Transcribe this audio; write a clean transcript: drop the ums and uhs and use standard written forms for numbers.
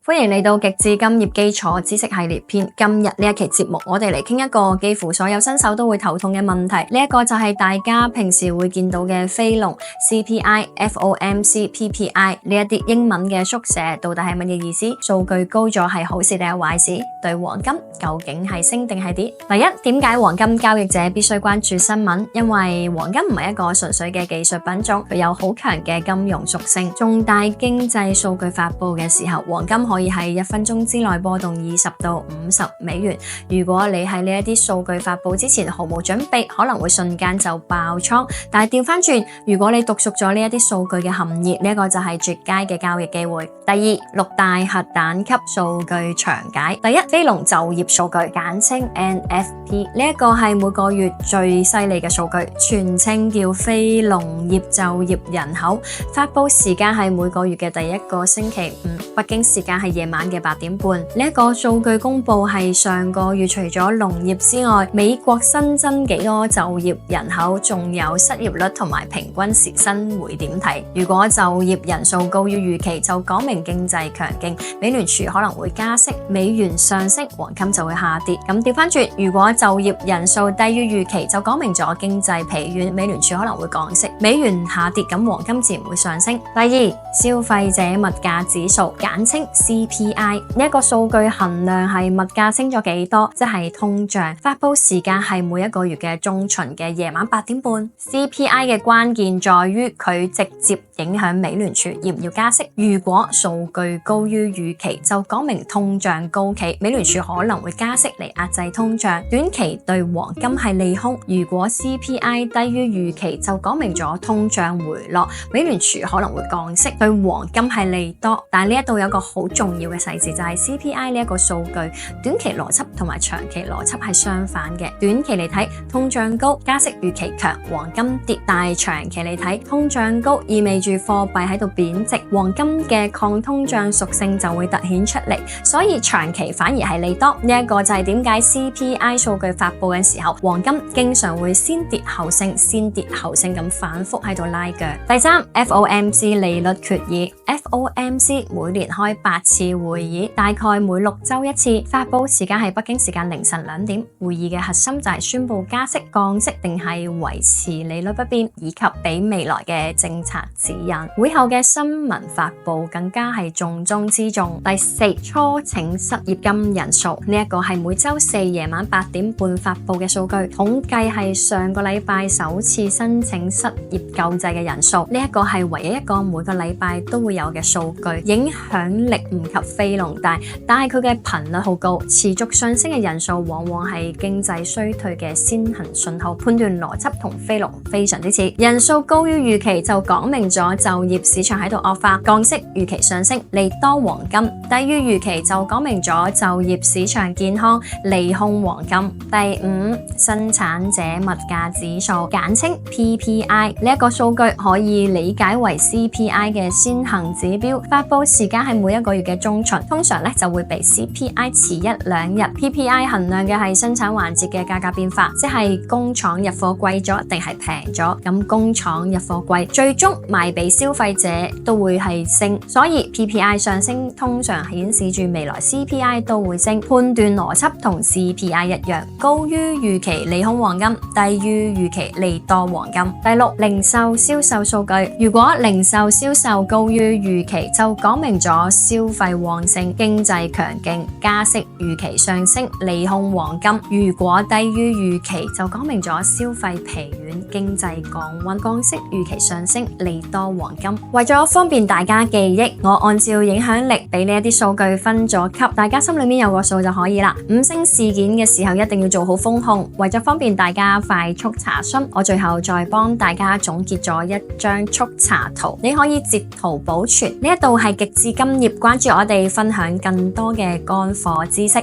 歡迎嚟到極致金業基礎知識系列篇。今日呢一期節目，我哋嚟傾一個幾乎所有新手都會頭痛嘅問題。呢一個就係大家平時會見到嘅非農、CPI、FOMC、PPI 呢一啲英文嘅縮寫，到底係乜嘢意思？數據高咗係好事定係壞事？對黃金究竟係升定係跌？第一，點解黃金交易者必須關注新聞？因為黃金唔係一個純粹嘅技術品種，佢有好強嘅金融屬性。重大經濟數據發佈嘅時候，黃金可以喺1分鐘之內波動20到50美元。如果你喺呢一啲數據發佈之前毫無準備，可能會瞬間就爆倉。但係調翻轉，如果你讀熟咗呢一啲數據嘅含義，呢一個就係絕佳嘅交易機會。第二，6大核彈級數據詳解。第一，非農就業數據，簡稱 NFP， 呢一個係每個月最犀利嘅數據，全稱叫非農業就業人口。發佈時間係每個月嘅第一個星期五，北京時間係夜晚嘅8點半。呢一個數據公布係上個月除咗農業之外，美國新增幾多就業人口，仲有失業率同埋平均時薪會點睇？如果就業人數高於預期，就講明經濟強勁，美聯儲可能會加息，美元上升，黃金就會下跌。咁調翻轉，如果就業人數低於預期，就講明咗經濟疲軟，美聯儲可能會降息，美元下跌，咁黃金自然會上升。第二，消費者物價指數，簡稱 CPI， 呢一個數據衡量係物價升咗幾多，即係通脹。發佈時間係每一個月嘅中旬嘅夜晚8點半。CPI 嘅關鍵在於佢直接影響美聯儲要唔要加息。如果數據高於預期，就講明通脹高企，美聯儲可能會加息嚟壓制通脹。短期對黃金係利空。如果 CPI 低於預期，就講明咗通脹回落，美聯儲可能會降息，對黃金係利多。但係呢一度有一個好重要嘅細節，就係 CPI 呢一個數據，短期邏輯同埋長期邏輯係相反嘅。短期嚟睇，通脹高，加息預期強，黃金跌；但係長期嚟睇，通脹高意味住貨幣喺度貶值，黃金嘅抗通脹屬性就會凸顯出嚟，所以長期反而係利多。呢一個就係點解 CPI 數據發佈嘅時候，黃金經常會先跌後升，先跌後升咁反覆喺度拉鋸。第三， FOMC 利率決議。 FOMC 每年開8次會議，大概每6週一次，發佈時間係北京時間凌晨2點。會議嘅核心就係宣布加息、降息定係維持利率不變，以及俾未來嘅政策指引。會後嘅新聞發佈更加係重中之重。第四，初請失業金人數，呢一個係每週4夜晚8點半發佈嘅數據，統計係上個禮拜首次申請失業救濟嘅人數。呢一個係唯一一個每個禮拜都會有嘅數據，影響力唔及非農大，但係佢嘅頻率好高，持續上升嘅人數往往係經濟衰退嘅先行信號。判斷邏輯同非農非常之似，人數高於預期就講明咗就業市場喺度惡化，降息預期上升，利多黃金；低於預期就講明咗就業市場健康，利空黃金。第五，生產者物價指數，簡稱 PPI， 呢一個數據可以理解為 CPI 嘅先行指標，發佈時間係每一個月嘅中旬，通常就會比 CPI 遲1-2日。PPI 衡量嘅係生產環節嘅價格變化，即係工廠入貨貴咗定係平咗。咁工廠入貨貴，最終賣俾消費者都會係升，所以 PPI 上升通常顯示住未來 CPI 都會升。判斷邏輯同 CPI 一樣，高於預期利空黃金，低於預期利多黃金。第六，零售銷售數據，如果零售銷售高於預期，就講明咗消費旺盛，經濟強勁，加息預期上升，利空黃金。如果低於預期，就講明咗消費疲軟，經濟降溫，降息預期上升，利多黃金。為咗方便大家記憶，我按照影響力俾呢一啲數據分咗級，大家心裏面有個數就可以啦。五星事件嘅時候一定要做好封控，為咗方便大家快速查詢，我最後再幫大家總結咗一張速查圖，你可以截圖保存。呢一度係極致金業，關注我哋分享更多嘅乾貨知識。